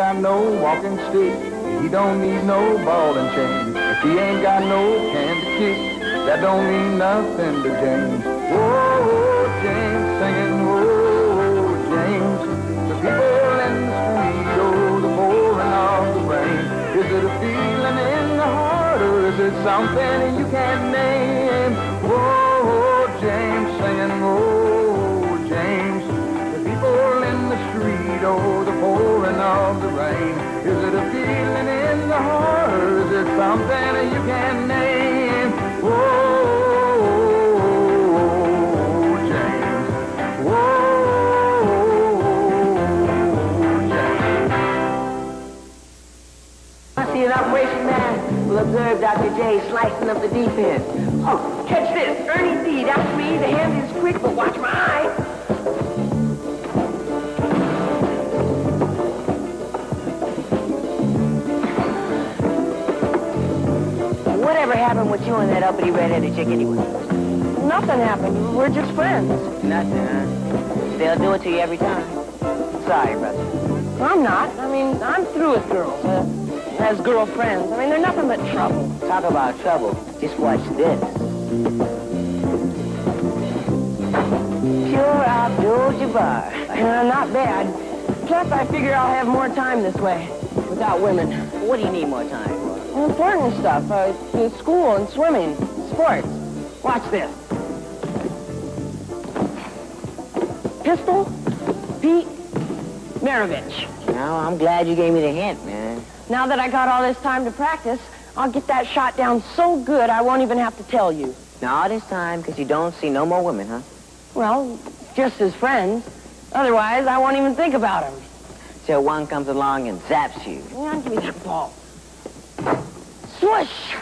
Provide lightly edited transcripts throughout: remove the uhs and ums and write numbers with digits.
got no walking stick, he don't need no ball and chain. If he ain't got no can to kick, that don't mean nothing to James. Whoa, James singing, whoa, James. The people in the street, oh, the pouring of the rain. Is it a feeling in the heart, or is it something you can't name? Whoa, James singing, whoa, James. The people in the street, oh, the pouring of the rain. Is it a feeling in the heart, or is it something you can't name? Whoa, James. Whoa, James. I see an operation man will observe Dr. J slicing up the defense. Oh, catch this. Ernie D. That's me. The hand is quick, but watch my eye. Whatever happened with you and that uppity red-headed chick anyway? Nothing happened. We're just friends. Nothing, huh? They'll do it to you every time. Sorry, brother. I'm not. I mean, I'm through with girls. As girlfriends. I mean, they're nothing but trouble. Talk about trouble. Just watch this. Pure Abdul-Jabbar. Not bad. Plus, I figure I'll have more time this way. Without women. What do you need more time for? Important stuff. School and swimming. Sports. Watch this. Pistol, Pete Maravich. Now, I'm glad you gave me the hint, man. Now that I got all this time to practice, I'll get that shot down so good I won't even have to tell you. Now, all this time, because you don't see no more women, huh? Well, just as friends. Otherwise, I won't even think about them. Till one comes along and zaps you. Yeah, give me that ball. Swoosh!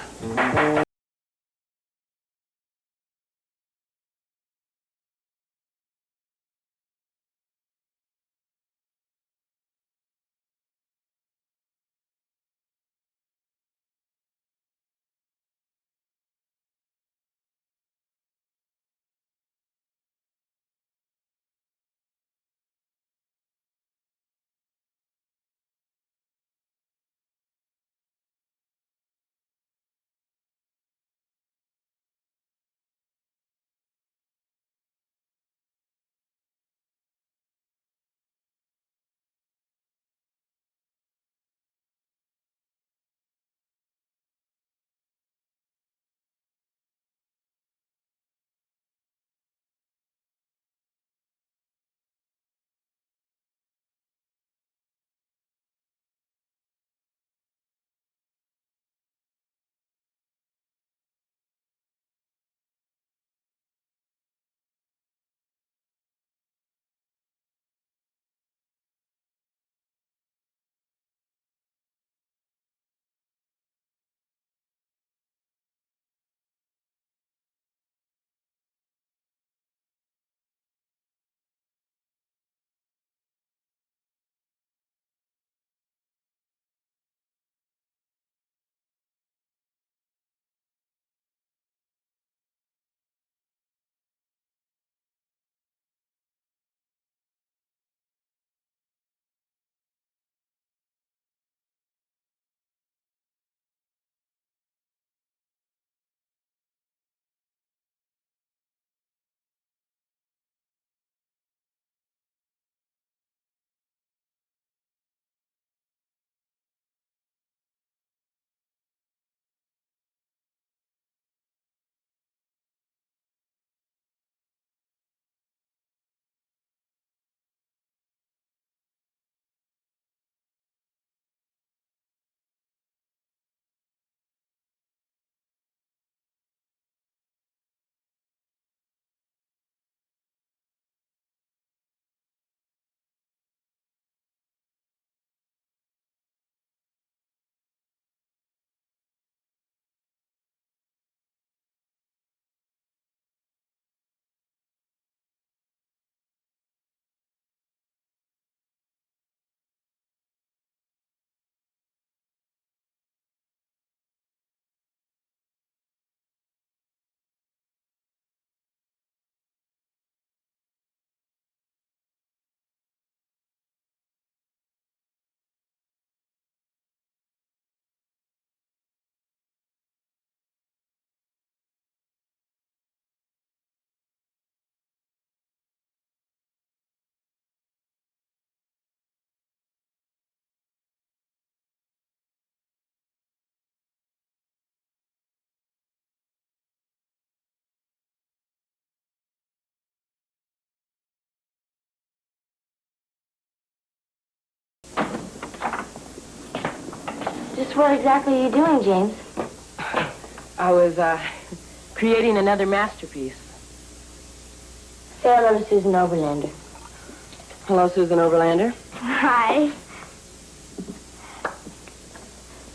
Just what exactly are you doing, James? I was, creating another masterpiece. Say hello to Susan Oberlander. Hello, Susan Oberlander. Hi.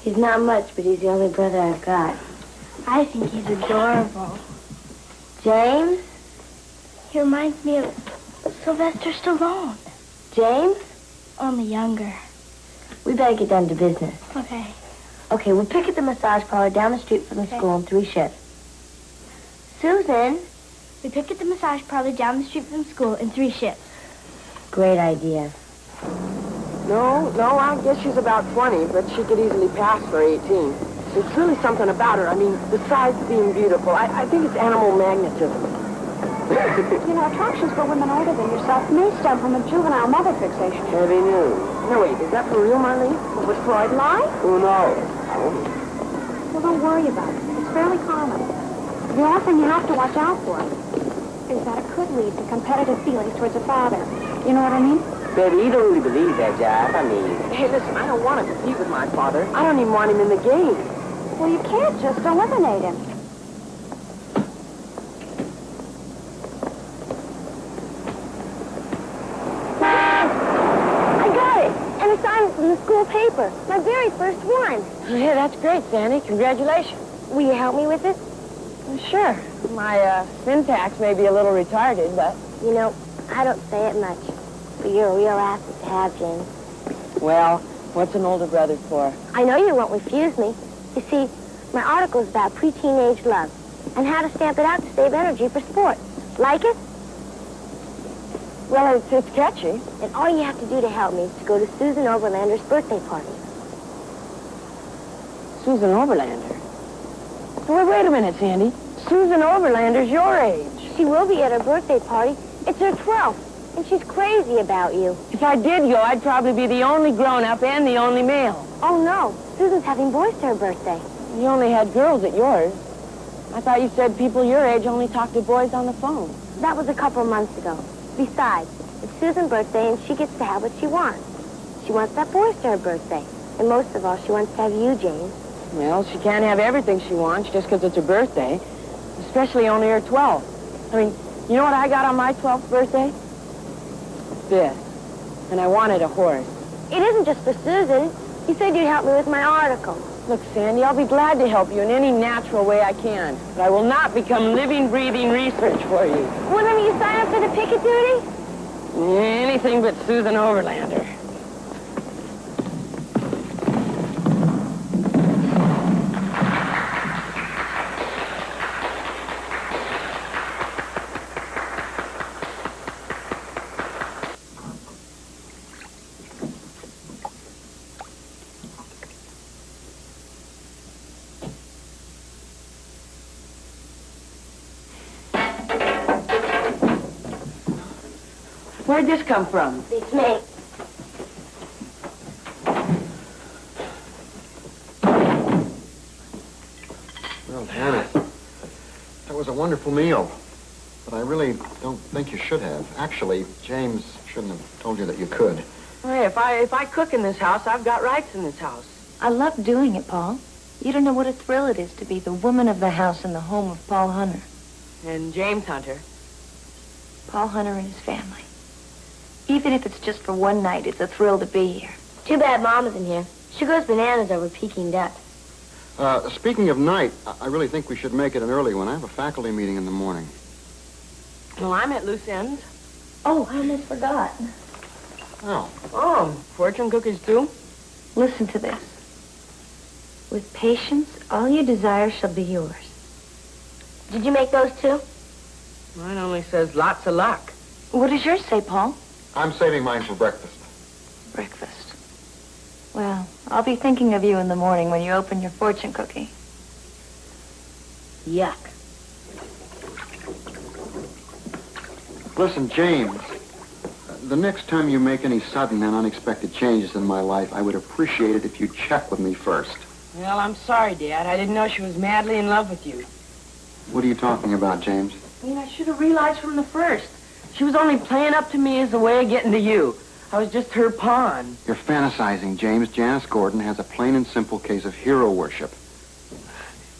He's not much, but he's the only brother I've got. I think he's adorable. James? He reminds me of Sylvester Stallone. James? Only younger. We better get down to business. Okay. Okay, we'll pick at the massage parlor down the street from the school in 3 shifts. Susan? We pick at the massage parlor down the street from school in 3 shifts. Great idea. No, I guess she's about 20, but she could easily pass for 18. There's really something about her. I mean, besides being beautiful, I think it's animal magnetism. You know, attractions for women older than yourself may stem from a juvenile mother fixation. Heavy news. No, wait, is that for real, Marlene? Well, would Freud lie? Who knows? Well, don't worry about it. It's fairly common. The only thing you have to watch out for is that it could lead to competitive feelings towards a father. You know what I mean? Baby, you don't really believe that, Jive. I mean... Hey, listen, I don't want to compete with my father. I don't even want him in the game. Well, you can't just eliminate him. I got it! An assignment from the school paper. My very first one. Yeah, that's great, Sandy. Congratulations. Will you help me with it? Sure. My, syntax may be a little retarded, but... You know, I don't say it much, but you're a real asset to have, James. Well, what's an older brother for? I know you won't refuse me. You see, my article is about pre-teenage love and how to stamp it out to save energy for sport. Like it? Well, it's catchy. And all you have to do to help me is to go to Susan Oberlander's birthday party. Susan Oberlander? Wait a minute, Sandy. Susan Oberlander's your age. She will be at her birthday party. It's her 12th, and she's crazy about you. If I did go, I'd probably be the only grown-up and the only male. Oh, no. Susan's having boys to her birthday. You only had girls at yours. I thought you said people your age only talk to boys on the phone. That was a couple months ago. Besides, it's Susan's birthday, and she gets to have what she wants. She wants that boys to her birthday. And most of all, she wants to have you, James. Well, she can't have everything she wants just because it's her birthday, especially only her 12th. I mean, you know what I got on my 12th birthday? This. And I wanted a horse. It isn't just for Susan. You said you'd help me with my article. Look, Sandy, I'll be glad to help you in any natural way I can, but I will not become living, breathing research for you. Wouldn't you sign up for the picket duty? Anything but Susan Oberlander. Where'd this come from? It's me. Well, Hannah, that was a wonderful meal. But I really don't think you should have. Actually, James shouldn't have told you that you could. Hey, if I cook in this house, I've got rights in this house. I love doing it, Paul. You don't know what a thrill it is to be the woman of the house in the home of Paul Hunter. And James Hunter. Paul Hunter and his family. Even if it's just for one night, it's a thrill to be here. Too bad Mom isn't here. She goes bananas over Peking duck. Speaking of night, I really think we should make it an early one. I have a faculty meeting in the morning. Well, I'm at loose ends. Oh, I almost forgot. Oh. Oh, fortune cookies too? Listen to this. With patience, all you desire shall be yours. Did you make those too? Mine only says lots of luck. What does yours say, Paul? I'm saving mine for breakfast. Breakfast. Well, I'll be thinking of you in the morning when you open your fortune cookie. Yuck. Listen, James, the next time you make any sudden and unexpected changes in my life, I would appreciate it if you check with me first. Well, I'm sorry, Dad. I didn't know she was madly in love with you. What are you talking about, James? I mean, I should have realized from the first. She was only playing up to me as a way of getting to you. I was just her pawn. You're fantasizing, James. Janice Gordon has a plain and simple case of hero worship.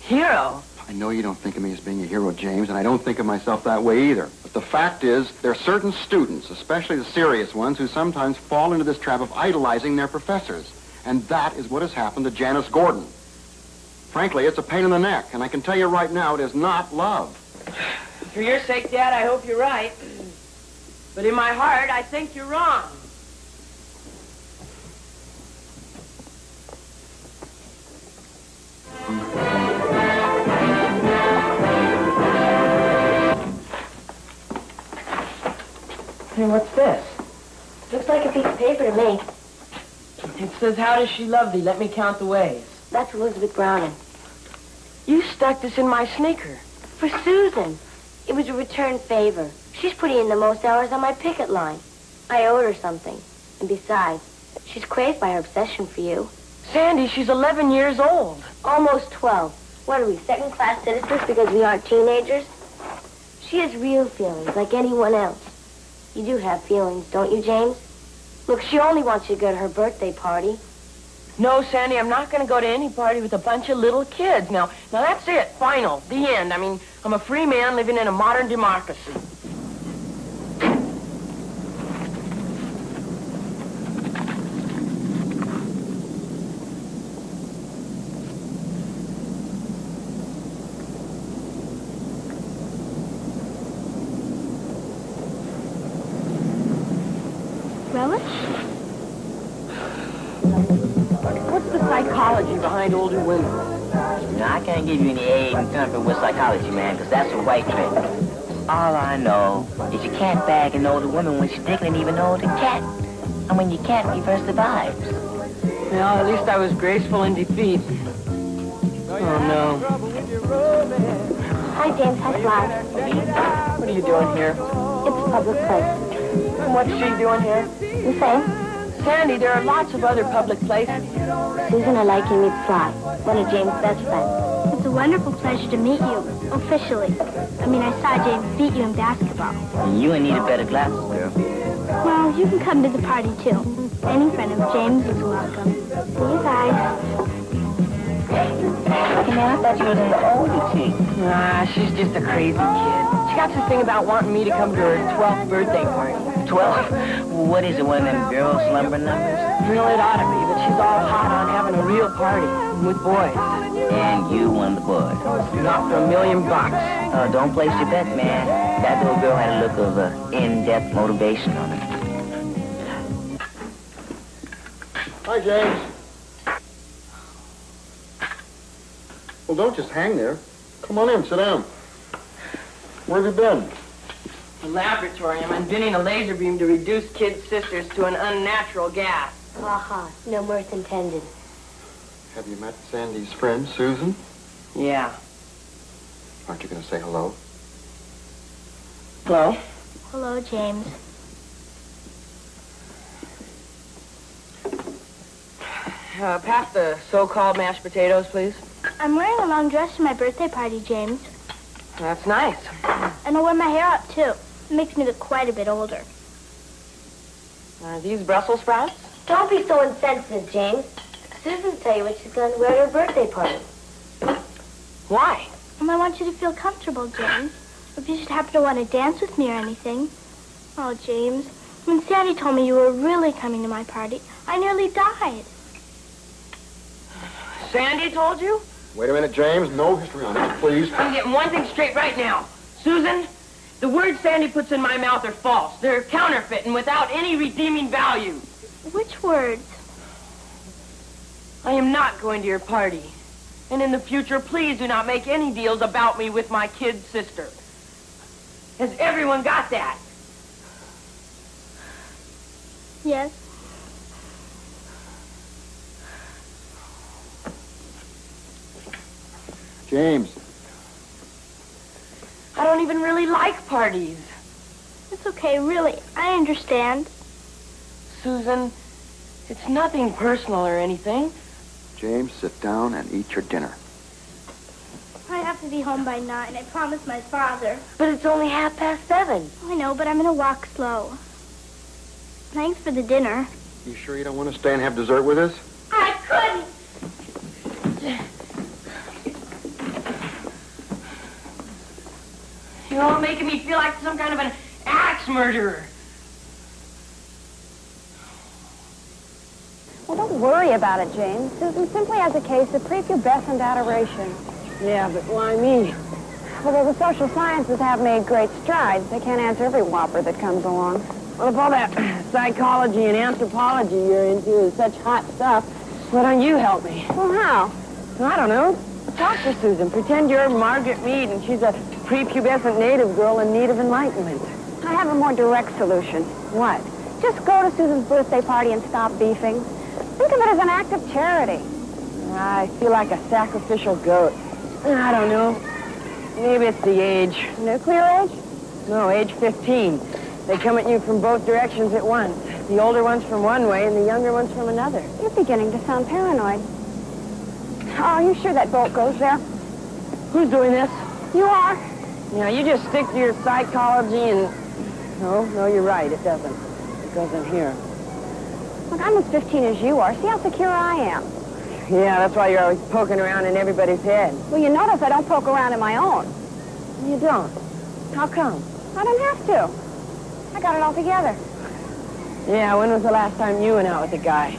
Hero? I know you don't think of me as being a hero, James, and I don't think of myself that way either. But the fact is, there are certain students, especially the serious ones, who sometimes fall into this trap of idolizing their professors. And that is what has happened to Janice Gordon. Frankly, it's a pain in the neck, and I can tell you right now, it is not love. For your sake, Dad, I hope you're right. But in my heart, I think you're wrong. Hey, what's this? Looks like a piece of paper to me. It says, "How does she love thee? Let me count the ways." That's Elizabeth Browning. You stuck this in my sneaker. For Susan. It was a return favor. She's putting in the most hours on my picket line. I owed her something. And besides, she's crazed by her obsession for you. Sandy, she's 11 years old. Almost 12. What are we, second-class citizens because we aren't teenagers? She has real feelings, like anyone else. You do have feelings, don't you, James? Look, she only wants you to go to her birthday party. No, Sandy, I'm not going to go to any party with a bunch of little kids. Now that's it. Final. The end. I mean, I'm a free man living in a modern democracy. Relish? What's the psychology behind older women? Now, I can't give you any aid in terms with psychology, man, because that's a white trick. All I know is you can't bag an older woman when she's digging an even older cat. And when you can't reverse the vibes. Well, at least I was graceful in defeat. Oh, no. Hi, James. Hi, Fly. What are you doing here? It's a public place. And what's she doing here? The same. Sandy, there are lots of other public places. Susan, I'd like you to meet Fly, one of James' best friends. It's a wonderful pleasure to meet you, officially. I mean, I saw James beat you in basketball. And you ain't need a better glasses, girl. Well, you can come to the party, too. Any friend of James is welcome. See you guys. Hey, man, I thought you was an older chick. Ah, she's just a crazy kid. She got this thing about wanting me to come to her 12th birthday party. 12? What is it, one of them girl slumber numbers? Well, it ought to be, but she's all hot on having a real party with boys. And you one of the boys. Not for $1 million. Don't place your bet, man. That little girl had a look of in-depth motivation on her. Hi, James. Well, don't just hang there. Come on in, sit down. Where have you been? The laboratory. I'm inventing a laser beam to reduce kids' sisters to an unnatural gas. Aha, no mirth intended. Have you met Sandy's friend, Susan? Yeah. Aren't you going to say hello? Hello? Hello, James. Pass the so-called mashed potatoes, please. I'm wearing a long dress for my birthday party, James. That's nice. And I'll wear my hair up, too. It makes me look quite a bit older. Are these Brussels sprouts? Don't be so insensitive, James. Susan'll tell you what she's going to wear at her birthday party. Why? And I want you to feel comfortable, James. If you should happen to want to dance with me or anything. Oh, James, when Sandy told me you were really coming to my party, I nearly died. Sandy told you? Wait a minute, James. No history on that, please. I'm getting one thing straight right now. Susan, the words Sandy puts in my mouth are false. They're counterfeit and without any redeeming value. Which words? I am not going to your party. And in the future, please do not make any deals about me with my kid sister. Has everyone got that? Yes. James. I don't even really like parties. It's okay, really. I understand. Susan, it's nothing personal or anything. James, sit down and eat your dinner. I have to be home by 9. I promised my father. But it's only 7:30. I know, but I'm going to walk slow. Thanks for the dinner. You sure you don't want to stay and have dessert with us? I couldn't. You're all making me feel like some kind of an axe murderer. Well, don't worry about it, James. Susan simply has a case of prepubescent adoration. Yeah, but why me? Although the social sciences have made great strides, they can't answer every whopper that comes along. Well, if all that psychology and anthropology you're into is such hot stuff, why don't you help me? Well, how? I don't know. Talk to Susan. Pretend you're Margaret Mead and she's a prepubescent native girl in need of enlightenment. I have a more direct solution. What? Just go to Susan's birthday party and stop beefing. Think of it as an act of charity. I feel like a sacrificial goat. I don't know. Maybe it's the age. Nuclear age? No, age 15. They come at you from both directions at once. The older ones from one way and the younger ones from another. You're beginning to sound paranoid. Are you sure that bolt goes there? Who's doing this? You are. Now, you just stick to your psychology and... No, you're right. It doesn't. It goes in here. Look, I'm as 15 as you are. See how secure I am. Yeah, that's why you're always poking around in everybody's head. Well, you notice I don't poke around in my own. You don't. How come? I don't have to. I got it all together. Yeah, when was the last time you went out with a guy?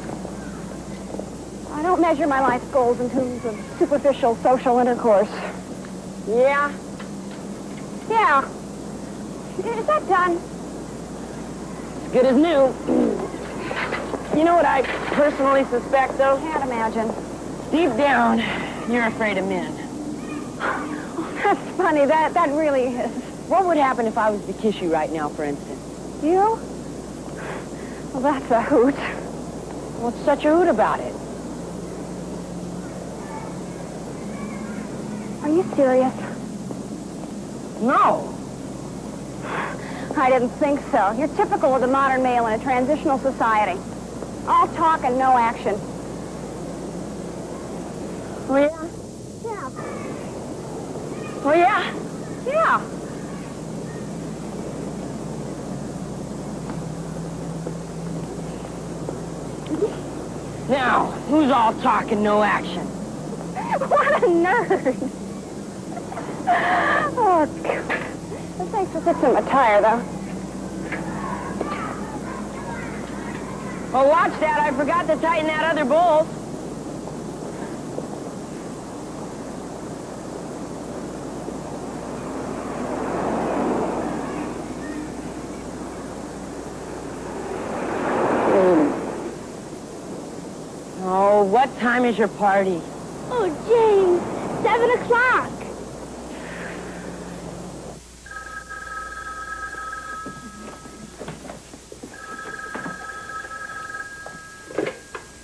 I don't measure my life's goals in terms of superficial social intercourse. Yeah? Yeah. Is that done? As good as new. You know what I personally suspect, though? Can't imagine. Deep down, you're afraid of men. Oh, that's funny. That really is. What would happen if I was to kiss you right now, for instance? You? Well, that's a hoot. What's such a hoot about it? Are you serious? No. I didn't think so. You're typical of the modern male in a transitional society. All talk and no action. Oh, yeah? Yeah. Oh, yeah? Yeah. Now, who's all talk and no action? What a nerd. Oh, God. Thanks for fixing my tire, though. Oh, watch that. I forgot to tighten that other bolt. Oh, what time is your party? Oh, James, 7 o'clock.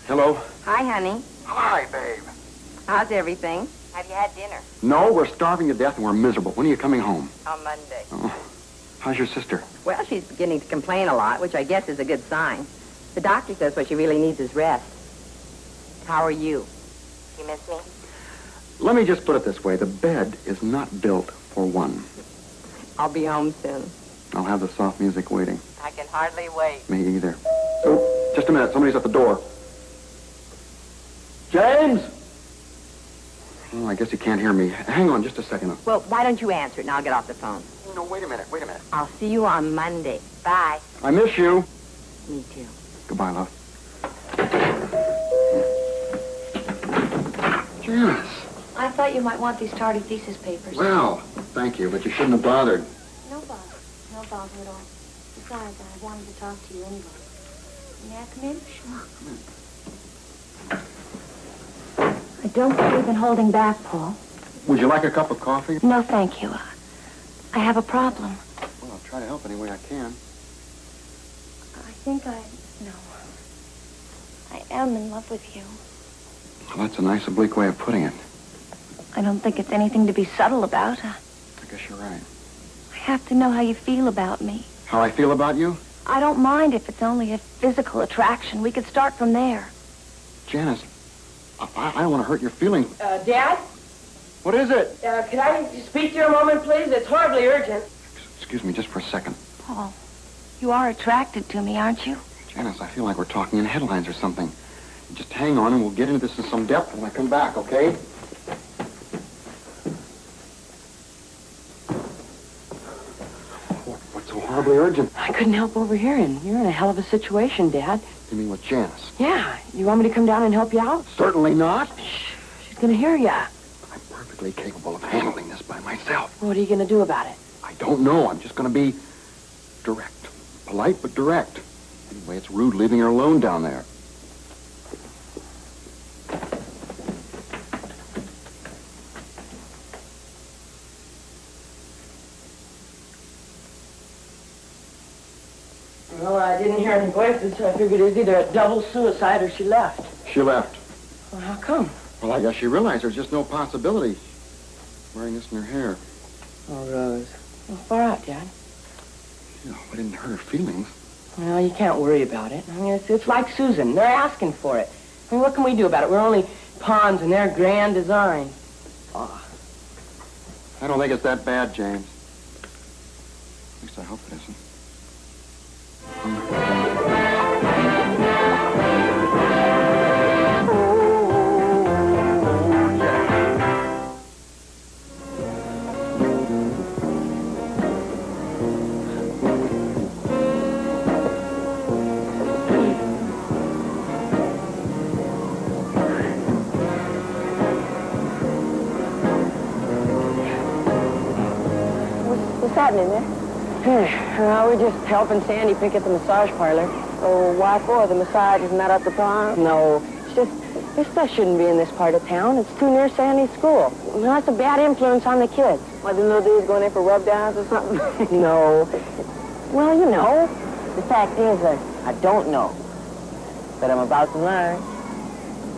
Hello? Hi, honey. Hi, babe. How's everything? Have you had dinner? No, we're starving to death and we're miserable. When are you coming home? On Monday. Oh. How's your sister? Well, she's beginning to complain a lot, which I guess is a good sign. The doctor says what she really needs is rest. How are you? You miss me? Let me just put it this way. The bed is not built for one. I'll be home soon. I'll have the soft music waiting. I can hardly wait. Me either. Oh, just a minute. Somebody's at the door. James! Oh, I guess he can't hear me. Hang on just a second. Well, why don't you answer it and I'll get off the phone? No, wait a minute. I'll see you on Monday. Bye. I miss you. Me too. Goodbye, love. Janice. I thought you might want these tardy thesis papers. Well, thank you, but you shouldn't have bothered. No bother. No bother at all. Besides, I wanted to talk to you anyway. May I come in? Sure. Come in. I don't believe in holding back, Paul. Would you like a cup of coffee? No, thank you. I have a problem. Well, I'll try to help any way I can. I think no. I am in love with you. Well, that's a nice oblique way of putting it. I don't think it's anything to be subtle about. I guess you're right. I have to know how you feel about me. How I feel about you? I don't mind if it's only a physical attraction. We could start from there. Janice, I don't want to hurt your feelings. Dad? What is it? Could I speak to you a moment, please? It's horribly urgent. Excuse me just for a second. Paul, you are attracted to me, aren't you? Janice, I feel like we're talking in headlines or something. Just hang on and we'll get into this in some depth when I come back, okay? What's so horribly urgent? I couldn't help overhearing. You're in a hell of a situation, Dad. You mean with Janice? Yeah. You want me to come down and help you out? Certainly not. Shh. She's gonna hear ya. I'm perfectly capable of handling this by myself. What are you gonna do about it? I don't know. I'm just going to be direct. Polite, but direct. Anyway, it's rude leaving her alone down there. Well, I didn't hear any voices, so I figured it was either a double suicide or she left. She left. Well, how come? Well, I guess she realized there's just no possibility wearing this in her hair. Oh, Rose. Well, far out, Dad. You know, I didn't hurt her feelings. Well, you can't worry about it. I mean, it's like Susan. They're asking for it. I mean, what can we do about it? We're only pawns in their grand design. Oh. I don't think it's that bad, James. At least I hope it isn't. What's happening there? Well, we're just helping Sandy pick at the massage parlor. Oh, why for? The massage isn't that up the pond? No. It's just, this stuff shouldn't be in this part of town. It's too near Sandy's school. Well, that's a bad influence on the kids. Why, the little dude's going in for rub downs or something? No. Well, you know. The fact is, I don't know. But I'm about to learn.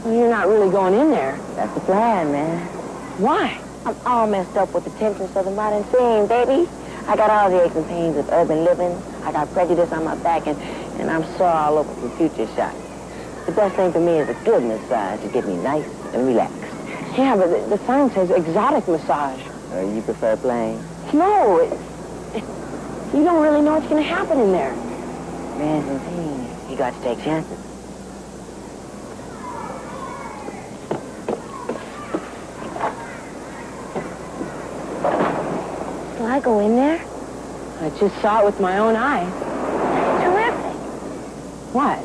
Well, you're not really going in there. That's the plan, man. Why? I'm all messed up with the tensions of the modern scene, baby. I got all the aches and pains of urban living. I got prejudice on my back, and I'm sore all over from future shock. The best thing for me is a good massage to get me nice and relaxed. Yeah, but the sign says exotic massage. You prefer plain? No, you don't really know what's going to happen in there. Man's insane. You got to take chances. Will I go in there? I just saw it with my own eyes. Terrific. What?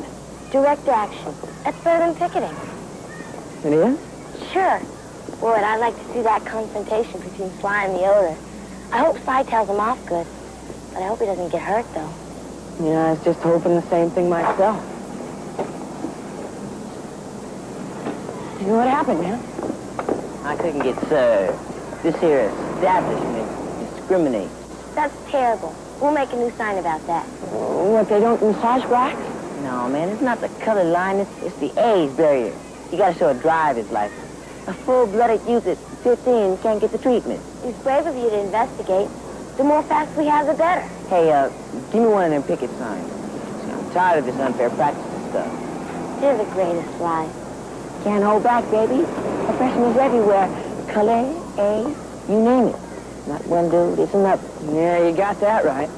Direct action. That's better than ticketing. It is? Sure. Boy, I'd like to see that confrontation between Sly and the Odor. I hope Sly tells him off good. But I hope he doesn't get hurt, though. Yeah, I was just hoping the same thing myself. You know what happened, man? I couldn't get served. This here establishment discriminates. That's terrible. We'll make a new sign about that. What, they don't massage blacks? No, man, it's not the color line, it's the age barrier. You gotta show a driver's license. A full-blooded youth at 15 can't get the treatment. It's brave of you to investigate. The more facts we have, the better. Hey, give me one of them picket signs. I'm tired of this unfair practice and stuff. You're the greatest, Sly. Can't hold back, baby. Professionals everywhere. Color, age, you name it. Not one dude, it's another. Yeah, you got that right.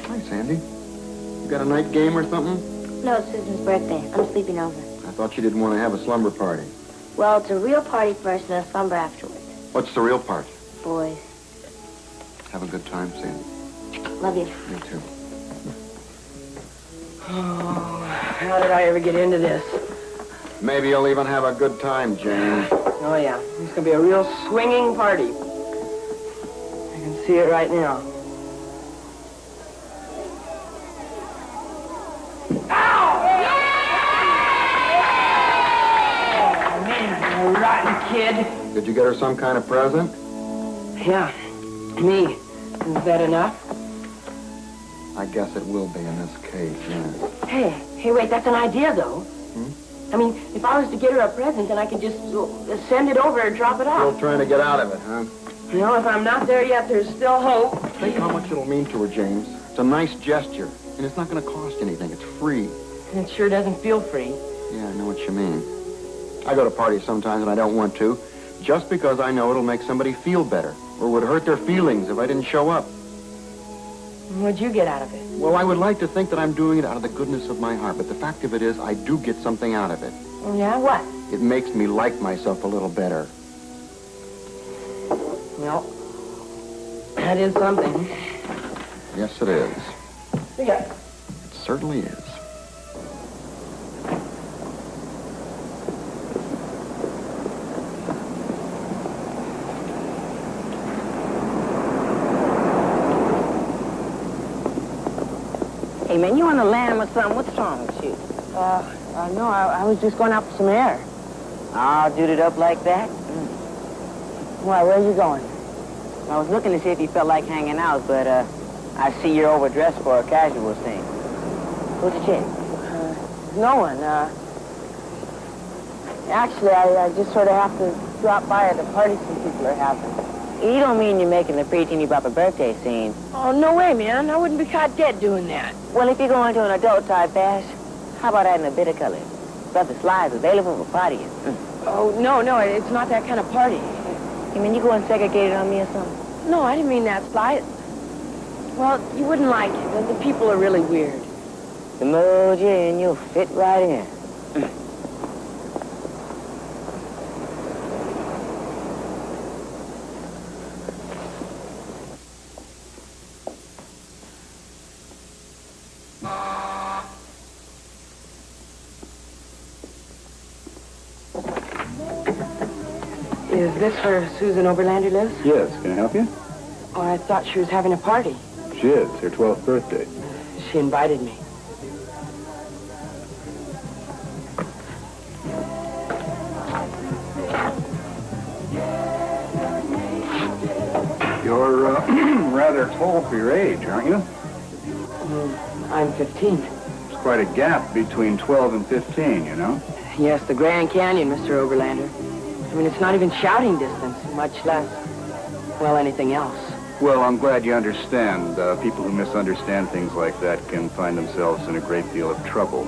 Hi, Sandy. You got a night game or something? No, it's Susan's birthday. I'm sleeping over. I thought you didn't want to have a slumber party. Well, it's a real party first and a slumber afterwards. What's the real part? Boys. Have a good time, Sandy. Love you. Me too. Oh, how did I ever get into this? Maybe you'll even have a good time, James. Oh, yeah. It's gonna be a real swinging party. I can see it right now. Oh, man, you rotten kid. Did you get her some kind of present? Yeah, me. Is that enough? I guess it will be in this case, yes. Hey, wait, that's an idea, though. I mean, if I was to get her a present, then I could just send it over and drop it off. Still trying to get out of it, huh? You know, if I'm not there yet, there's still hope. Think how much it'll mean to her, James. It's a nice gesture, and it's not going to cost you anything. It's free. And it sure doesn't feel free. Yeah, I know what you mean. I go to parties sometimes and I don't want to, just because I know it'll make somebody feel better, or would hurt their feelings if I didn't show up. What'd you get out of it? Well, I would like to think that I'm doing it out of the goodness of my heart, but the fact of it is I do get something out of it. Yeah, what? It makes me like myself a little better. Well, that is something. Yes, it is. Yeah. It certainly is. Hey, man, you on the lam or something? What's wrong with you? No, I was just going out for some air. All juded up like that? Why, where are you going? I was looking to see if you felt like hanging out, but, I see you're overdressed for a casual thing. Who'd you check? No one. Actually, I just sort of have to drop by at the party some people are having. You don't mean you're making the preteeny bopper birthday scene? Oh, no way, man. I wouldn't be caught dead doing that. Well, if you're going to an adult-type bash, how about adding a bit of color? Brother Sly's available for partying. Oh, no, it's not that kind of party. You mean you going segregated on me or something? No, I didn't mean that, Sly. Well, you wouldn't like it. The people are really weird. The mold you in, you'll fit right in. Is this where Susan Oberlander lives? Yes, can I help you? Oh, I thought she was having a party. She is. Her 12th birthday. She invited me. You're rather tall for your age, aren't you? I'm 15. There's quite a gap between 12 and 15, you know? Yes, the Grand Canyon, Mr. Oberlander. I mean, it's not even shouting distance, much less, well, anything else. Well, I'm glad you understand. People who misunderstand things like that can find themselves in a great deal of trouble.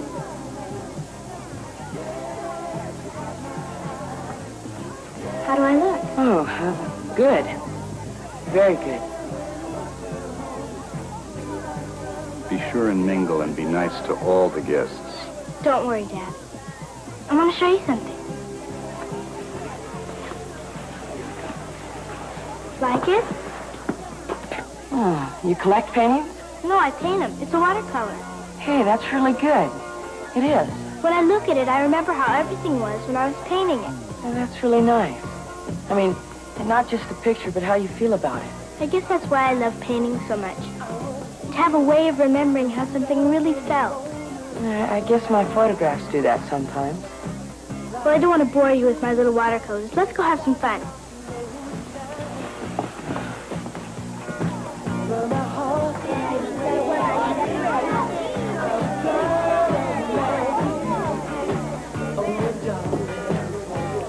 How do I look? Oh, good. Very good. Be sure and mingle and be nice to all the guests. Don't worry, Dad. I want to show you something. Like it? Oh, you collect paintings? No, I paint them. It's a watercolor. Hey, that's really good. It is. When I look at it, I remember how everything was when I was painting it. Oh, that's really nice. I mean, and not just the picture, but how you feel about it. I guess that's why I love painting so much. To have a way of remembering how something really felt. I guess my photographs do that sometimes. Well, I don't want to bore you with my little watercolors. Let's go have some fun.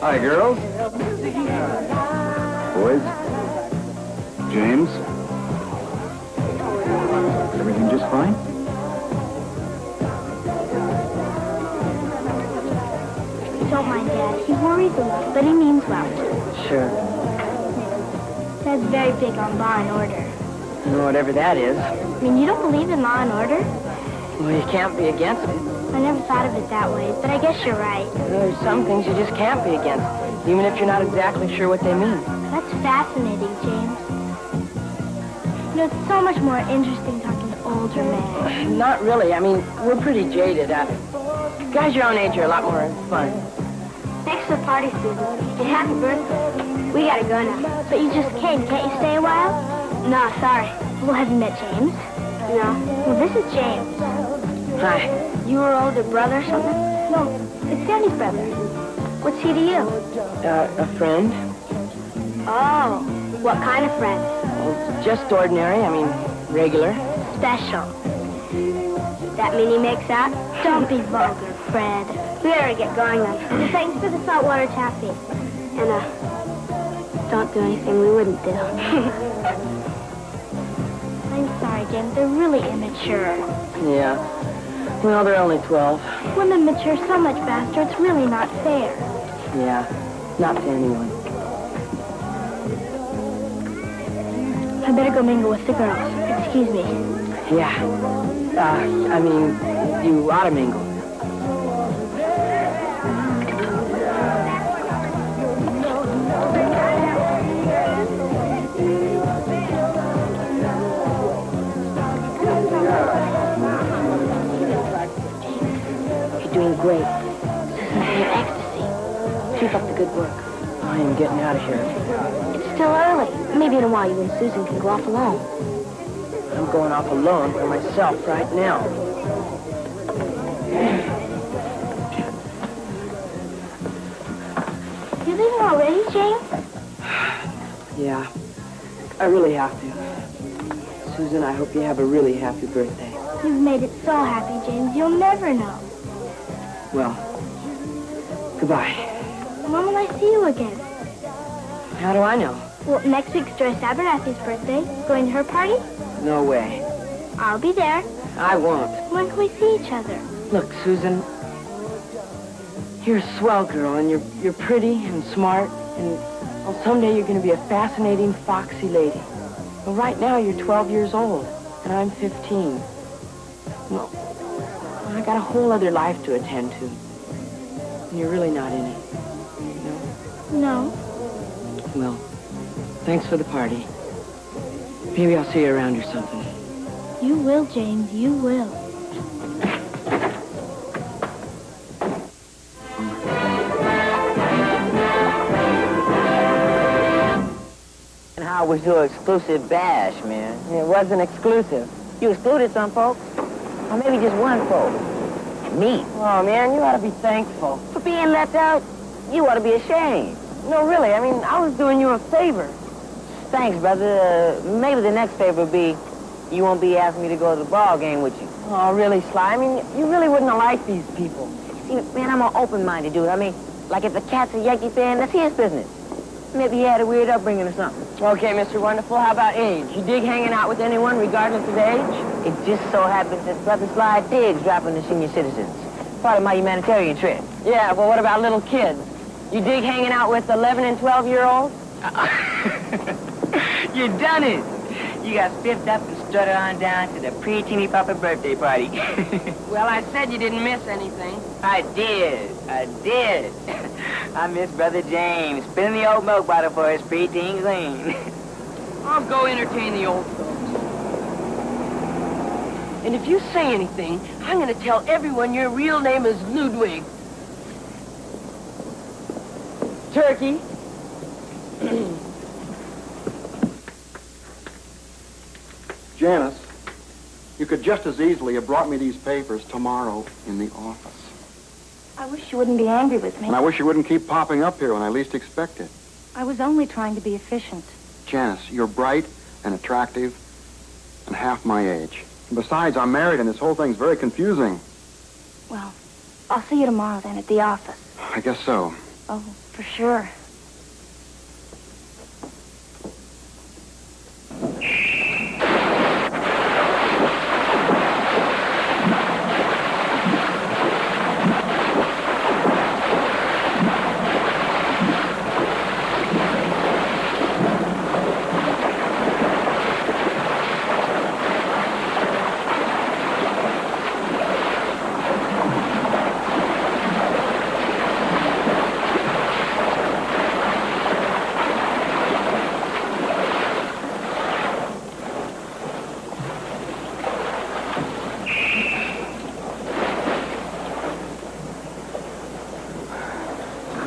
Hi, girls. Boys. James. Is everything just fine? Don't mind Dad. He worries a lot, but he means well. Sure. Dad's very big on law and order. Whatever that is. I mean, you don't believe in law and order? Well, you can't be against it. I never thought of it that way, but I guess you're right. There's some things you just can't be against, even if you're not exactly sure what they mean. That's fascinating, James. You know, it's so much more interesting talking to older men. Not really. I mean, we're pretty jaded. Guys your own age are a lot more fun. Thanks for the party, Susan. And happy birthday. We gotta go now. But you just came. Can't you stay a while? No, sorry. Well, have you met James? No. Well, this is James. Hi. You her older brother or something? No, it's Sandy's brother. What's he to you? A friend. Oh, what kind of friend? Well, just ordinary. I mean, regular. Special. That mean he makes out? Don't be vulgar, Fred. We better get going then. Thanks for the saltwater taffy. And, don't do anything we wouldn't do. I'm sorry, James. They're really immature. Yeah. Well, they're only 12. Women mature so much faster, it's really not fair. Yeah, not to anyone. I better go mingle with the girls. Excuse me. Yeah. I mean, you ought to mingle. You're doing great. Susan, I have ecstasy. Keep up the good work. I am getting out of here. It's still early. Maybe in a while you and Susan can go off alone. I'm going off alone for myself right now. You leaving already, James? Yeah, I really have to. Susan, I hope you have a really happy birthday. You've made it so happy, James. You'll never know. Well, goodbye. When will I see you again? How do I know? Well, next week's Joyce Abernathy's birthday. Going to her party? No way. I'll be there. I won't. When can we see each other? Look, Susan, you're a swell girl, and you're pretty and smart, and well, someday you're going to be a fascinating, foxy lady. Well, right now you're 12 years old, and I'm 15. Well, I got a whole other life to attend to, and you're really not in it. No. Well, thanks for the party. Maybe I'll see you around or something. You will, James. You will. And how was your exclusive bash, man? It wasn't exclusive. You excluded some folks? Or maybe just one folk? Me. Oh, man, you ought to be thankful. For being left out, you ought to be ashamed. No, really, I mean, I was doing you a favor. Thanks, brother. Maybe the next favor will be you won't be asking me to go to the ball game with you. Oh, really, Sly? I mean, you really wouldn't have liked these people. See, man, I'm an open-minded dude. I mean, like if the cat's a Yankee fan, that's his business. Maybe he had a weird upbringing or something. Okay, Mr. Wonderful, how about age? You dig hanging out with anyone regardless of age? It just so happens that Brother Sly digs dropping the senior citizens. Part of my humanitarian trip. Yeah, well, what about little kids? You dig hanging out with 11 and 12-year-olds? You done it. You got spiffed up and strutted on down to the pre-teeny papa birthday party. Well, I said you didn't miss anything. I did. I miss Brother James spinning the old milk bottle for his pre-teen queen. I'll go entertain the old folks. And if you say anything, I'm going to tell everyone your real name is Ludwig. Turkey. Janice, you could just as easily have brought me these papers tomorrow in the office. I wish you wouldn't be angry with me. And I wish you wouldn't keep popping up here when I least expect it. I was only trying to be efficient. Janice, you're bright and attractive and half my age. And besides, I'm married and this whole thing's very confusing. Well, I'll see you tomorrow then at the office. I guess so. Oh, for sure.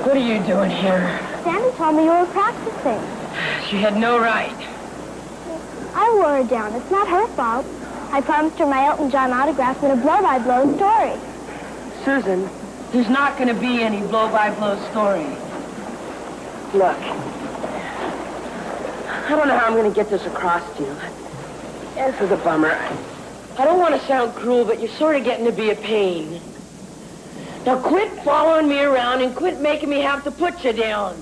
What are you doing here? Sandy told me you were practicing. She had no right. I wore her down. It's not her fault. I promised her my Elton John autograph in a blow-by-blow story. Susan, there's not going to be any blow-by-blow story. Look, I don't know how I'm going to get this across to you. This is a bummer. I don't want to sound cruel, but you're sort of getting to be a pain. Now quit following me around and quit making me have to put you down.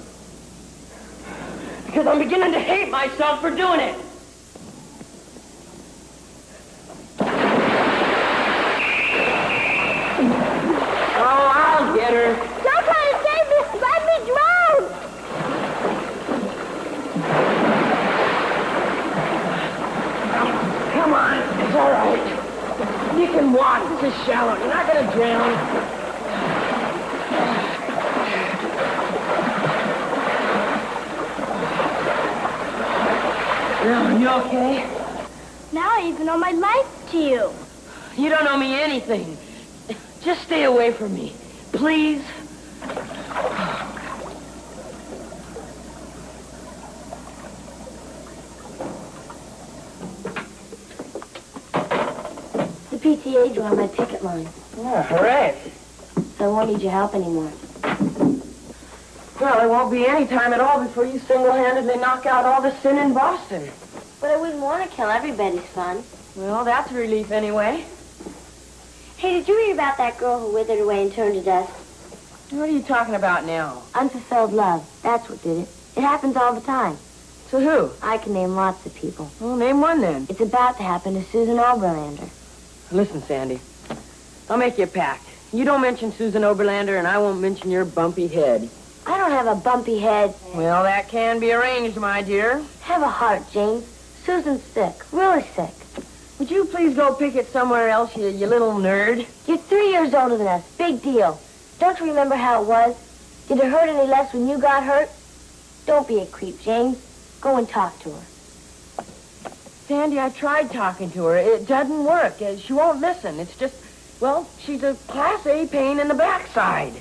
Because I'm beginning to hate myself for doing it. Oh, I'll get her. Don't try to save me. Let me is shallow. You're not going to drown. Are you okay? Now I even owe my life to you. You don't owe me anything. Just stay away from me, please. The PTA drew on my picket line. Oh, hooray. So I won't need your help anymore. Well, there won't be any time at all before you single-handedly knock out all the sin in Boston. But I wouldn't want to kill everybody's fun. Well, that's a relief anyway. Hey, did you read about that girl who withered away and turned to dust? What are you talking about now? Unfulfilled love. That's what did it. It happens all the time. To who? I can name lots of people. Well, name one then. It's about to happen to Susan Oberlander. Listen, Sandy, I'll make you a pact. You don't mention Susan Oberlander, and I won't mention your bumpy head. I don't have a bumpy head. Well, that can be arranged, my dear. Have a heart, James. Susan's sick. Really sick. Would you please go pick it somewhere else, you little nerd? You're 3 years older than us. Big deal. Don't you remember how it was? Did it hurt any less when you got hurt? Don't be a creep, James. Go and talk to her. Sandy, I tried talking to her. It doesn't work. She won't listen. It's just, well, she's a Class A pain in the backside.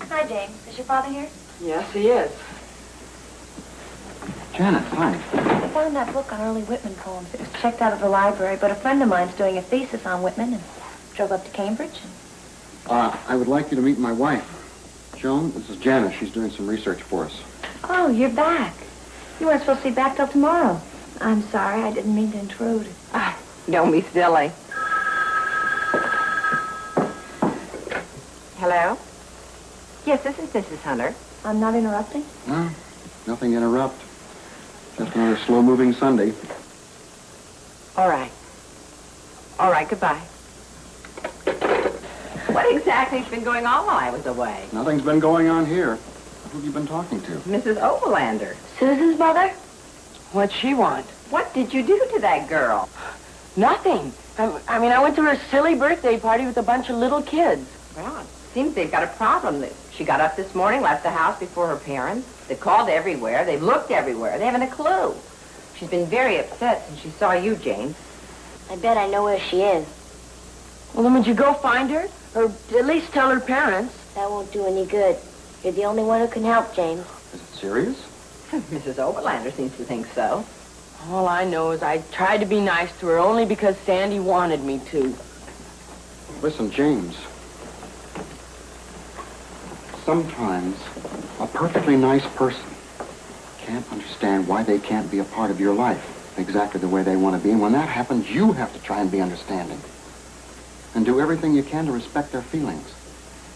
Hi, James. Is your father here? Yes, he is. Janet, hi. I found that book on early Whitman poems. It was checked out of the library, but a friend of mine's doing a thesis on Whitman and drove up to Cambridge. I would like you to meet my wife. Joan, this is Janet. She's doing some research for us. Oh, you're back. You weren't supposed to be back till tomorrow. I'm sorry. I didn't mean to intrude. Don't be silly. Hello? Yes, this is Mrs. Hunter. I'm not interrupting? No, nothing to interrupt. Just another slow-moving Sunday. All right. All right, goodbye. What exactly has been going on while I was away? Nothing's been going on here. Who have you been talking to? Mrs. Oberlander. Susan's mother? What'd she want? What did you do to that girl? Nothing. I mean, I went to her silly birthday party with a bunch of little kids. Well, it seems they've got a problem. She got up this morning, left the house before her parents. They called everywhere. They've looked everywhere. They haven't a clue. She's been very upset since she saw you, James. I bet I know where she is. Well, then would you go find her? Or at least tell her parents? That won't do any good. You're the only one who can help, James. Is it serious? Mrs. Oberlander seems to think so. All I know is I tried to be nice to her only because Sandy wanted me to. Listen, James. Sometimes a perfectly nice person can't understand why they can't be a part of your life exactly the way they want to be. And when that happens, you have to try and be understanding. And do everything you can to respect their feelings.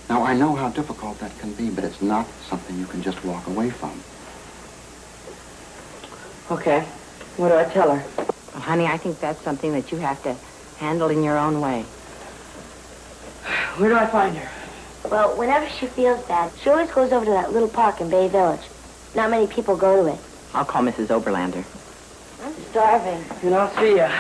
Now, I know how difficult that can be, but it's not something you can just walk away from. Okay. What do I tell her? Well, honey, I think that's something that you have to handle in your own way. Where do I find her? Well, whenever she feels bad, she always goes over to that little park in Bay Village. Not many people go to it. I'll call Mrs. Oberlander. I'm starving. And I'll see ya.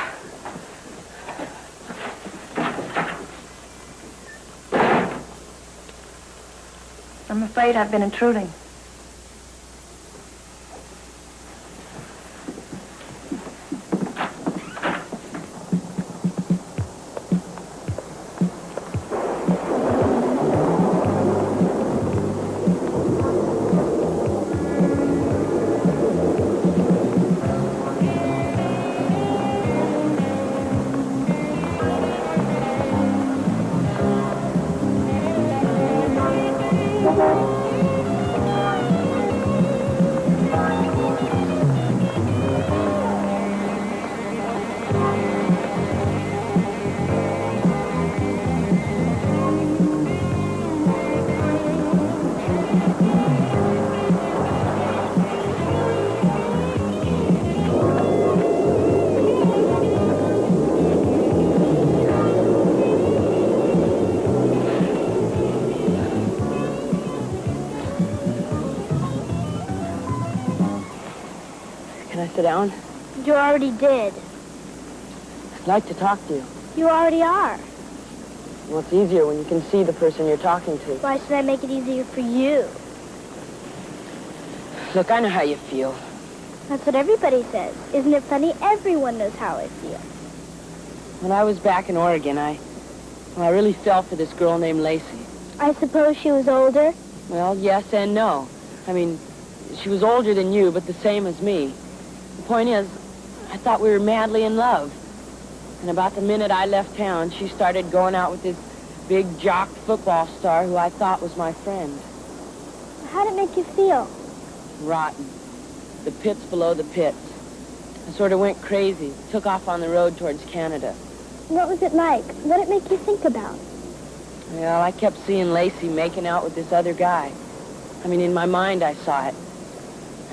I'm afraid I've been intruding. sit down? You already did. I'd like to talk to you. You already are. Well, it's easier when you can see the person you're talking to. Why should I make it easier for you? Look, I know how you feel. That's what everybody says. Isn't it funny? Everyone knows how I feel. When I was back in Oregon, I really fell for this girl named Lacey. I suppose she was older? Well, yes and no. I mean, she was older than you, but the same as me. The point is, I thought we were madly in love. And about the minute I left town, she started going out with this big jock football star who I thought was my friend. How did it make you feel? Rotten. The pits below the pits. I sort of went crazy, took off on the road towards Canada. What was it like? What did it make you think about? Well, I kept seeing Lacey making out with this other guy. I mean, in my mind, I saw it.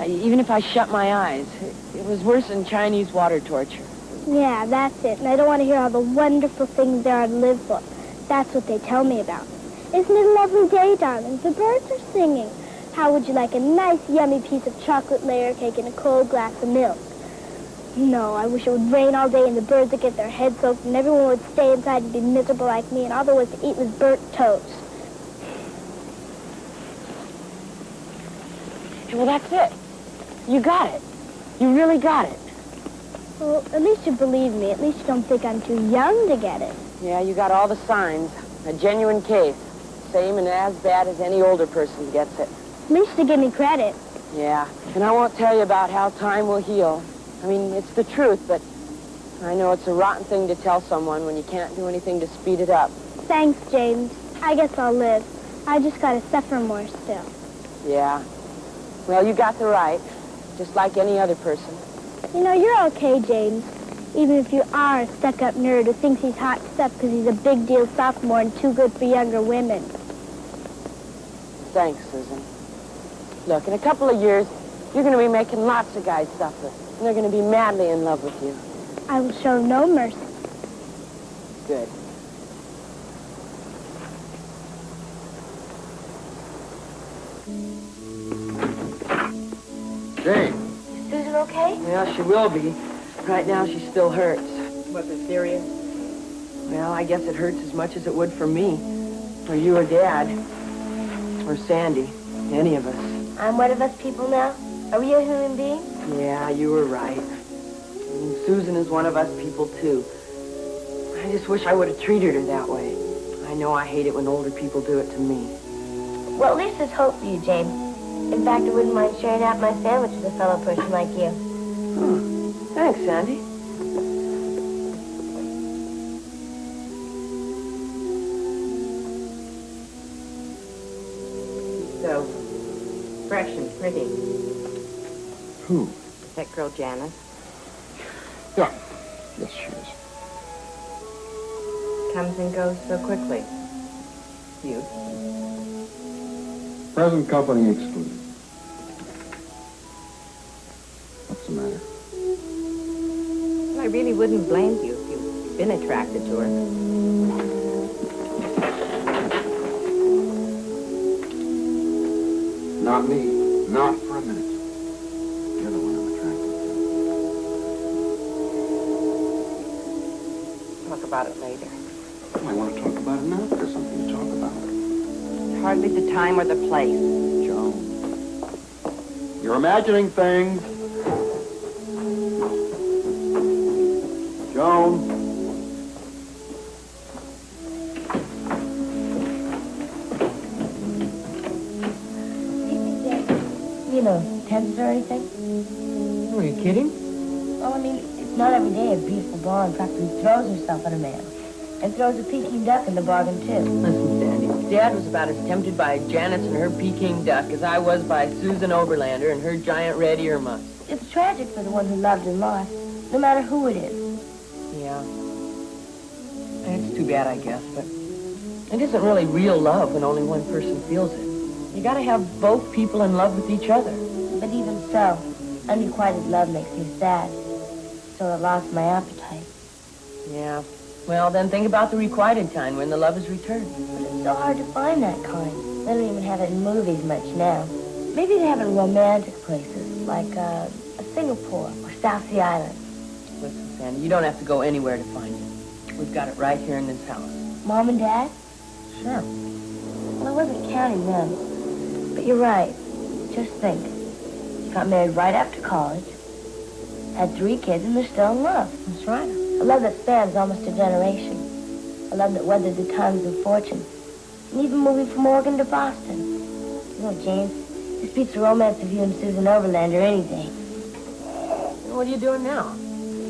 Even if I shut my eyes, it was worse than Chinese water torture. Yeah, that's it. And I don't want to hear all the wonderful things there are to live for. That's what they tell me about. Isn't it a lovely day, darling? The birds are singing. How would you like a nice, yummy piece of chocolate layer cake and a cold glass of milk? No, I wish it would rain all day and the birds would get their heads soaked and everyone would stay inside and be miserable like me and all there was to eat was burnt toast. Hey, well, that's it. You got it. You really got it. Well, at least you believe me. At least you don't think I'm too young to get it. Yeah, you got all the signs. A genuine case. Same and as bad as any older person gets it. At least you give me credit. Yeah, and I won't tell you about how time will heal. I mean, it's the truth, but I know it's a rotten thing to tell someone when you can't do anything to speed it up. Thanks, James. I guess I'll live. I just gotta suffer more still. Yeah. Well, you got the right, just like any other person. You know, you're okay, James. Even if you are a stuck-up nerd who thinks he's hot stuff because he's a big-deal sophomore and too good for younger women. Thanks, Susan. Look, in a couple of years, you're going to be making lots of guys suffer. And they're going to be madly in love with you. I will show no mercy. Good. Jane. Is Susan okay? Well, she will be. Right now, she still hurts. Was it serious? Well, I guess it hurts as much as it would for me. Or you or Dad. Or Sandy. Any of us. I'm one of us people now? Are we a human being? Yeah, you were right. And Susan is one of us people, too. I just wish I would have treated her that way. I know I hate it when older people do it to me. Well, at least there's hope for you, James. In fact, I wouldn't mind sharing out my sandwich with a fellow person like you. Oh, thanks, Sandy. So fresh and pretty. Who? That girl Janice. Yeah. Yes, she is. Comes and goes so quickly. You. Present company excluded. What's the matter? Well, I really wouldn't blame you if you've been attracted to her. Not me. Not for a minute. You're the one I'm attracted to. Talk about it later. I want to talk about it now. There's something to talk about. Hardly the time or the place. Joan. You're imagining things. Joan. You know, tense or anything? Are you kidding? Oh, I mean, it's not every day a beautiful blonde practically throws herself at a man. And throws a Peking duck in the bargain, too. Listen, Sandy, Dad was about as tempted by Janice and her Peking duck as I was by Susan Oberlander and her giant red earmuffs. It's tragic for the one who loved and lost, no matter who it is. Yeah. It's too bad, I guess, but it isn't really real love when only one person feels it. You gotta have both people in love with each other. But even so, unrequited love makes me sad. So I lost my appetite. Yeah. Well, then think about the requited kind when the love is returned. But it's so hard to find that kind. They don't even have it in movies much now. Maybe they have it in romantic places, like Singapore or South Sea Island. Listen, Sandy, you don't have to go anywhere to find it. We've got it right here in this house. Mom and Dad? Sure. Well, I wasn't counting them. But you're right. Just think. She got married right after college, had 3 kids, and they're still in love. That's right. A love that spans almost a generation. A love that weathered the times of fortune. And even moving from Oregon to Boston. You know, James, this beats the romance of you and Susan Overlander any day. What are you doing now?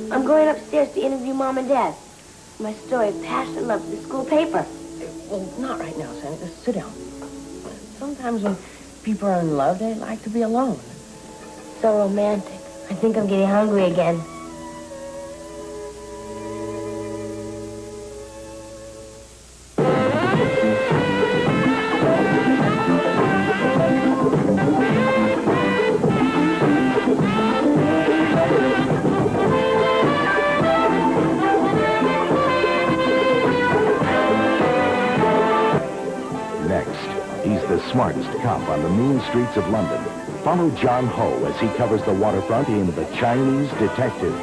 I'm going upstairs to interview Mom and Dad. My story of passion and love for the school paper. Well, not right now, Sandy. Just sit down. Sometimes when people are in love, they like to be alone. So romantic. I think I'm getting hungry again. Smartest cop on the mean streets of London. Follow John Ho as he covers the waterfront in The Chinese Detective.